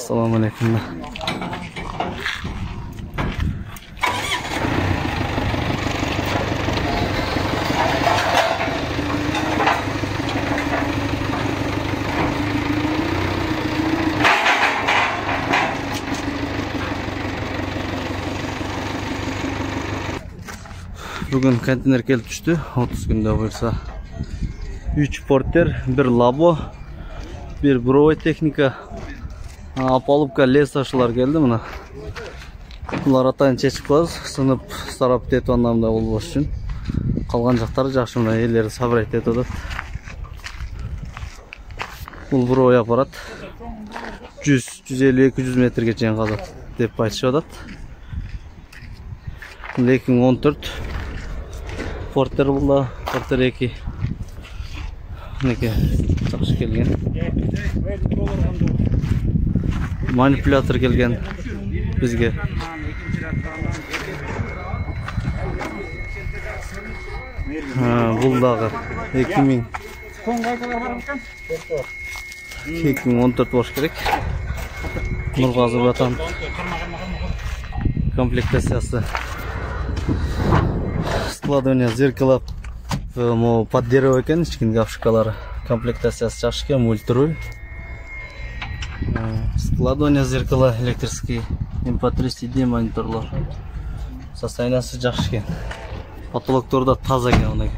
Assalamu alaikum. Bugün konteyner kelip düştü. 30 günde buyursa. 3 porter, 1 labo, 1 burovay teknika. Apalupka les aşılar geldi mına. Bunlar atayın çeşip kalız. Sınıp sarap etip anlamda olboş üçün. Kalgan жактары жакшы мына элleri сабырайт этип атат. Бул буровай аппарат 100-150-200 метрге чейин калат деп айтышып атат. 2014 Porter bulda, Porter 2. Neke takış gelgen. Manipülatör gelgen bizge. Buldağı 2014 boş gerek. Nurgazı Vatan комплектациясы. Складывание зеркала под дерево екен, кичине гавшикалары. Комплектациясы жакшы экен, мультируль. Складывание зеркала электрический, MP3 CD мониторлор. Состояниясы жакшы экен. Потолоктор да таза экен мына.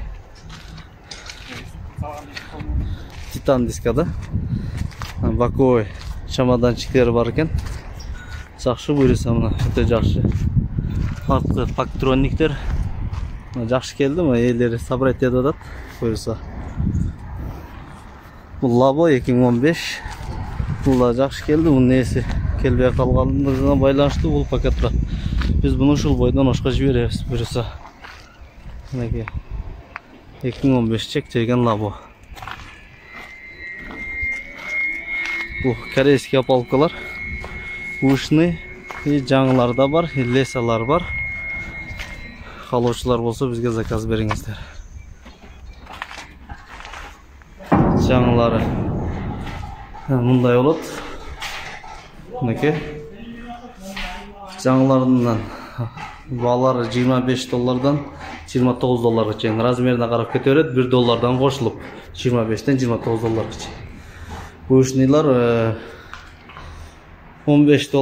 Титан диска да. Боковой чемоданчиктери бар экен. Жакшы буйруса мына, өтө жакшы. Артқы пактрониктер жакшы келди, мына элleri сабырайт этип атат. Буйруса. Бул лабо 2015. Бул да жакшы келди, бунун нээси келбей калгандыгына байланыштуу бул пакет турат. Биз буну ушул бойдон ошко жиберебиз буйруса. Мынакей 2015 чектелген лабо. Бул корейский опалкалар. Ушны и жаңылар да бар, лесалар бар. Калоочулар болсо бизге заказ бериңиздер. Жаңылары мындай болот. Мынакей. Жаңыларынан баалары $25 $29 чейин размерине карап кете берет. $1 кошулуп $25 $29 чейин. Ушнылар $15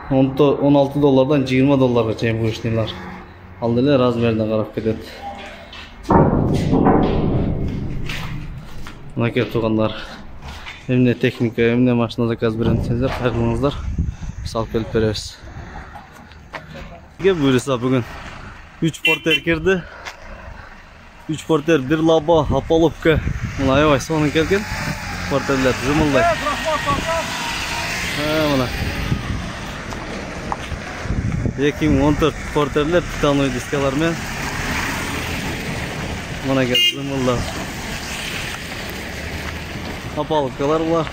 $16 $20 чейин буйруштайлар. Ал деле размерине карап кетет. Мынакей туугандар. Эмне техника, эмне машина заказ берем десеңиздер, кайрылыңыздар. Биз алып келип беребиз. Буйруса бүгүн 3 портер кирди. 3 портер, 1 лабо, Опаловка. Мына аябай сонун келген. Портерлер жымылдай. Мына 2014 портерлер титановый дискалар менен мына кел жымылдап. Опаловкалар булар.